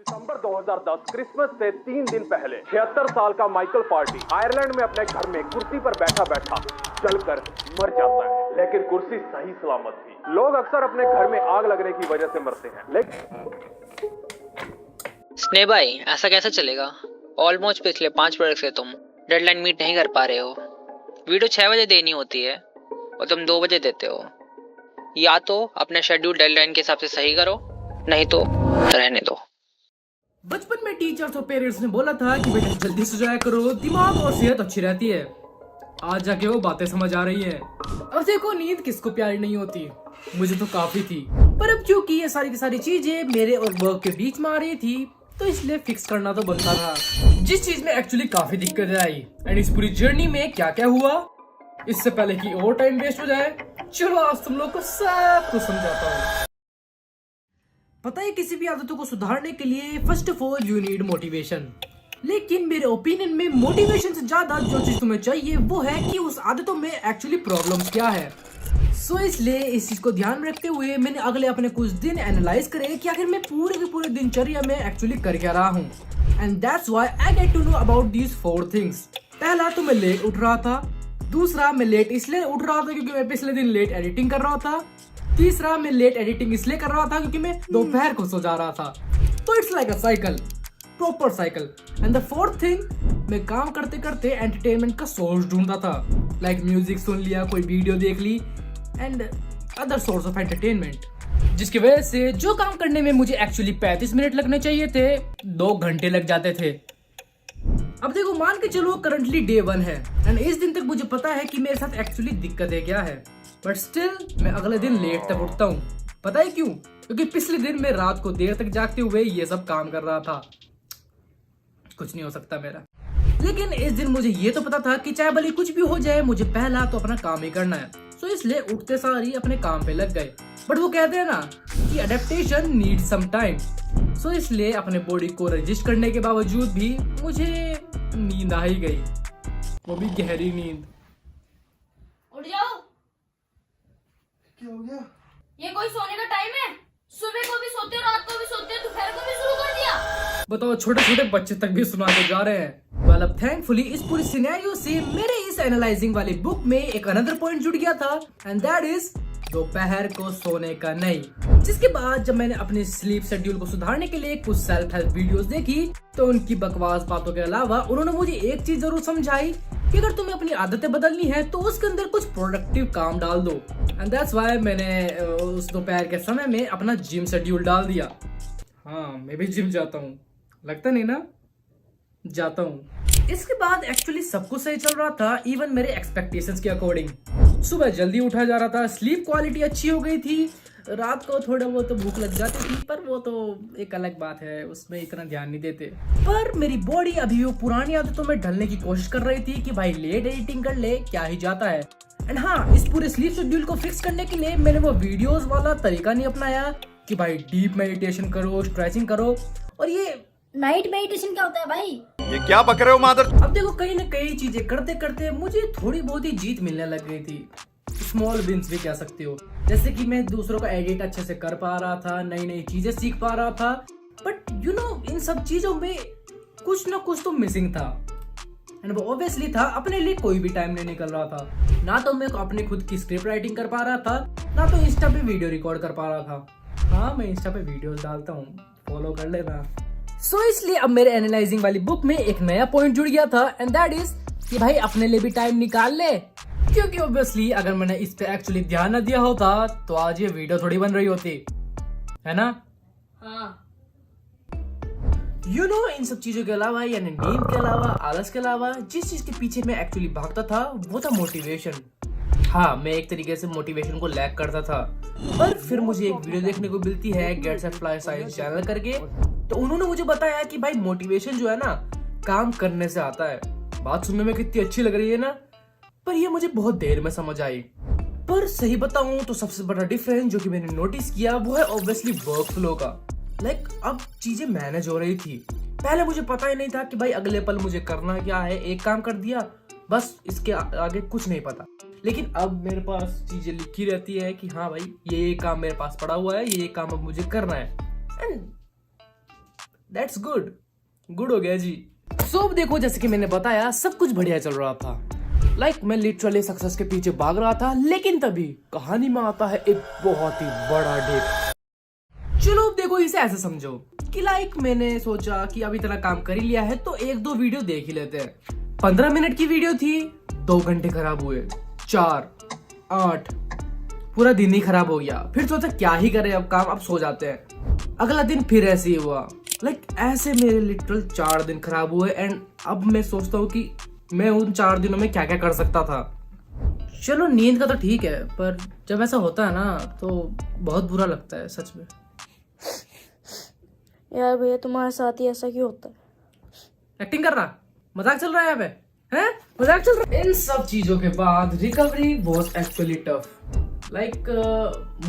दिसंबर 2010 Christmas से 3 दिन पहले 76 साल का माइकल पार्टी आयरलैंड में अपने घर में कुर्सी पर बैठा बैठा जलकर मर जाता है, लेकिन कुर्सी सही सलामत थी। लोग अक्सर अपने घर में आग लगने की वजह से मरते हैं, लेकिन स्नेह भाई ऐसा कैसे चलेगा? ऑलमोस्ट पिछले 5 वर्ष से तुम डेडलाइन मीट नहीं कर पा रहे हो। वीडियो 6 बजे देनी होती है और तुम 2 बजे देते हो। या तो अपने शेड्यूल डेडलाइन के हिसाब से सही करो, नहीं तो रहने दो। बचपन में टीचर्स और पेरेंट्स ने बोला था कि बेटा जल्दी सो जाया करो, दिमाग और सेहत अच्छी रहती है। आज जाके वो बातें समझ आ रही है। अब देखो, नींद किसको प्यारी नहीं होती, मुझे तो काफी थी। पर अब क्योंकि ये सारी की सारी चीजें मेरे और वर्क के बीच में आ रही थी, तो इसलिए फिक्स करना तो बनता था। जिस चीज में एक्चुअली काफी दिक्कत आई। एंड इस पूरी जर्नी में क्या क्या हुआ, इससे पहले कि और टाइम वेस्ट हो जाए, चलो आज तुम लोग को सब कुछ समझाता हूँ। पता है, किसी भी आदतों को सुधारने के लिए first of all you need motivation. लेकिन मेरे ओपिनियन में मोटिवेशन से ज्यादा जो चीज तुम्हें चाहिए वो है कि उस आदतों में एक्चुअली प्रॉब्लम्स क्या है। सो इसलिए इस चीज को ध्यान में रखते हुए मैंने अगले अपने कुछ दिन एनालाइज करे कि आखिर मैं पूरे के पूरे दिनचर्या में एक्चुअली कर क्या रहा हूँ। And that's why I get to know about these 4 things. पहला, तो मैं लेट उठ रहा था। दूसरा, मैं लेट इसलिए उठ रहा था क्योंकि मैं पिछले दिन लेट एडिटिंग कर रहा था। तीसरा, मैं लेट एडिटिंग इसलिए कर रहा था क्योंकि मैं दोपहर को सो जा रहा था। तो it's like a cycle, proper cycle. And the 4th thing, मैं काम करते करते एंटरटेनमेंट का सोर्स ढूंढता था। लाइक म्यूजिक सुन लिया, कोई वीडियो देख ली and other source of entertainment, जिसकी वजह से जो काम करने में मुझे एक्चुअली 35 मिनट लगने चाहिए थे, 2 घंटे लग जाते थे। अब देखो, मान के चलो करंटली डे 1 है एंड इस दिन तक मुझे पता है कि मेरे साथ एक्चुअली दिक्कत है क्या है, बट स्टिल मैं अगले दिन लेट तक उठता हूँ। पता है क्यों? क्योंकि पिछले दिन मैं रात को देर तक जागते हुए ये सब काम कर रहा था। कुछ नहीं हो सकता मेरा। लेकिन इस दिन मुझे ये तो पता था कि चाहे भले कुछ भी हो जाए, मुझे पहला तो अपना काम ही करना है। सो इसलिए उठते सार ही अपने काम पे लग गए। बट वो कहते हैं ना कि अडेप्टेशन नीड सम टाइम। सो इसलिए अपने बॉडी को रजिस्ट करने के बावजूद भी मुझे नींद आ ही गई, वो भी गहरी नींद। उठ जाओ। क्या हो गया? ये कोई सोने का टाइम है? सुबह को भी सोते हो, रात को भी सोते हो, दोपहर को भी शुरू कर दिया। बताओ, छोटे छोटे बच्चे तक भी सुनाते जा रहे हैं। वेल, अब थैंकफुली इस पूरी सिनेरियो से मेरे इस एनालाइजिंग वाली बुक में एक अनदर पॉइंट जुड़ गया था, एंड दैट इज दोपहर को सोने का नहीं। जिसके बाद जब मैंने अपने स्लीप शेड्यूल को सुधारने के लिए कुछ सेल्फ हेल्प वीडियोस देखी, तो उनकी बकवास बातों के अलावा उन्होंने मुझे एक चीज जरूर समझाई कि अगर तुम्हें अपनी आदतें बदलनी है तो उसके अंदर कुछ प्रोडक्टिव काम डाल दो। एंड दैट्स व्हाई मैंने उस दोपहर के समय में अपना जिम शेड्यूल डाल दिया। हाँ, मैं भी जिम जाता हूँ, लगता नहीं ना? जाता हूँ। इसके बाद एक्चुअली सब कुछ सही चल रहा था, इवन मेरे एक्सपेक्टेशंस के अकॉर्डिंग। सुबह जल्दी उठा जा रहा था, स्लीप क्वालिटी अच्छी हो गई थी, रात को थोड़ा बहुत तो भूख लग जाती थी, पर वो तो एक अलग बात है, उसमें इतना ध्यान नहीं देते। पर मेरी बॉडी अभी वो पुरानी आदतों में ढलने की कोशिश कर रही थी कि भाई लेट एडिटिंग कर ले, क्या ही जाता है। एंड हाँ, इस पूरे स्लीप शेड्यूल को फिक्स करने के लिए मैंने वो वीडियोस वाला तरीका नहीं अपनाया कि भाई डीप मेडिटेशन करो, स्ट्रेचिंग करो। और ये नाइट मेडिटेशन क्या होता है भाई? ये क्या बक रहे हो मादर? अब देखो, कहीं ना कहीं चीजें करते करते मुझे थोड़ी बहुत ही जीत मिलने लग गई थी। स्मॉल विंस भी कह सकते हो, जैसे कि मैं दूसरों का एडिट अच्छे से कर पा रहा था, नई नई चीजें सीख पा रहा था। बट यू नो, इन सब चीजों में कुछ ना कुछ तो मिसिंग था। एंड वो ऑब्वियसली था, अपने लिए कोई भी टाइम नहीं निकल रहा था। ना तो मैं अपने खुद की स्क्रिप्ट राइटिंग कर पा रहा था, ना तो इंस्टा पे वीडियो रिकॉर्ड कर पा रहा था। हाँ, मैं इंस्टा पे वीडियोस डालता हूँ, फॉलो कर लेना। सो इसलिए अब मेरे एनालाइजिंग वाली बुक में एक नया पॉइंट जुड़ गया था, एंड दैट इज कि भाई अपने लिए भी टाइम निकाल ले। क्योंकि ऑब्वियसली अगर मैंने इस पे एक्चुअली ध्यान न दिया होता तो आज ये वीडियो थोड़ी बन रही होती, है ना? हाँ। यू नो, इन सब चीजों के अलावा, यानी नींद के अलावा, आलस के अलावा, जिस चीज के पीछे मैं एक्चुअली भागता था वो था मोटिवेशन। हाँ, मैं एक तरीके से मोटिवेशन को लैक करता था। पर फिर मुझे एक वीडियो देखने को मिलती है get set fly science channel करके, तो उन्होंने मुझे बताया कि भाई मोटिवेशन जो है ना, काम करने से आता है। बात सुनने में कितनी अच्छी लग रही है ना, पर ये मुझे बहुत देर में समझ आई। पर सही बताऊं तो सबसे बड़ा डिफरेंस जो कि मैंने नोटिस किया वो है ऑब्वियसली वर्क फ्लो का। लाइक अब चीजें मैनेज हो रही थी। पहले मुझे पता ही नहीं था कि भाई अगले पल मुझे करना क्या है, एक काम कर दिया बस, इसके आगे कुछ नहीं पता। लेकिन अब मेरे पास चीजें लिखी रहती है कि हाँ भाई ये काम मेरे पास पड़ा हुआ है, ये काम अब मुझे करना है। एंड दैट्स गुड, गुड हो गया जी। सो अब देखो, जैसे कि मैंने बताया सब कुछ बढ़िया चल रहा था। मैं लिटरली सक्सेस के पीछे भाग रहा था, लेकिन तभी कहानी में आता है एक बहुत ही बड़ा डिप। चलो अब देखो, इसे ऐसे समझो कि मैंने सोचा कि अब इतना काम कर ही लिया है तो एक दो वीडियो देख ही लेते हैं। 15 मिनट की वीडियो थी, 2 घंटे खराब हुए, 4, 8, पूरा दिन ही खराब हो गया। फिर सोचा क्या ही करें अब काम, अब सो जाते हैं। अगला दिन फिर ऐसे ही हुआ। ऐसे मेरे लिटरल 4 दिन खराब हुए। एंड अब मैं सोचता हूँ कि मैं उन 4 दिनों में क्या क्या कर सकता था। चलो नींद का तो ठीक है, पर जब ऐसा होता है ना तो बहुत बुरा लगता है सच में। यार भैया तुम्हारे साथ ही ऐसा क्यों होता है? एक्टिंग कर रहा, मजाक चल रहा है यहाँ पे, हैं? मजाक चल रहा है। इन सब चीजों के बाद रिकवरी वाज एक्चुअली टफ।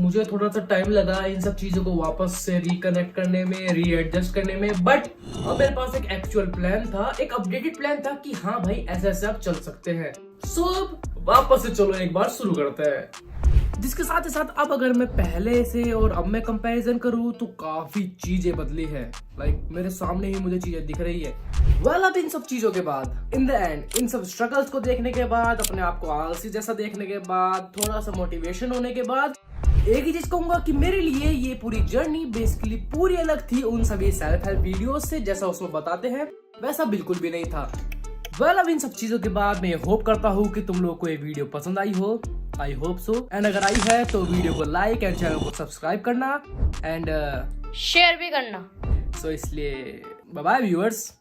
मुझे थोड़ा सा टाइम लगा इन सब चीजों को वापस से रिकनेक्ट करने में, रीएडजस्ट करने में। बट अब मेरे पास एक एक्चुअल प्लान था, एक अपडेटेड प्लान था कि हाँ भाई ऐसे ऐसे आप चल सकते हैं। सो अब वापस से चलो एक बार शुरू करते हैं। जिसके साथ ही साथ अब अगर मैं पहले से और अब मैं कंपैरिजन करूँ तो काफी चीजें बदली है। मेरे सामने ही मुझे चीजें दिख रही है। अब इन सब चीजों के बाद, इन द एंड, इन सब स्ट्रगल्स को देखने के बाद, अपने आप को आलसी जैसा देखने के बाद, थोड़ा सा मोटिवेशन होने के बाद, एक ही चीज कहूंगा कि मेरे लिए ये पूरी जर्नी बेसिकली पूरी अलग थी उन सभी सेल्फ हेल्प वीडियोस से। जैसा उसमें बताते हैं वैसा बिल्कुल भी नहीं था। अब इन सब चीजों के बाद मैं होप करता हूँ कि तुम लोगों को ये वीडियो पसंद आई हो। I hope so. एंड अगर आई है तो वीडियो को लाइक एंड चैनल को सब्सक्राइब करना एंड शेयर भी करना। सो इसलिए बाय बाय व्यूअर्स।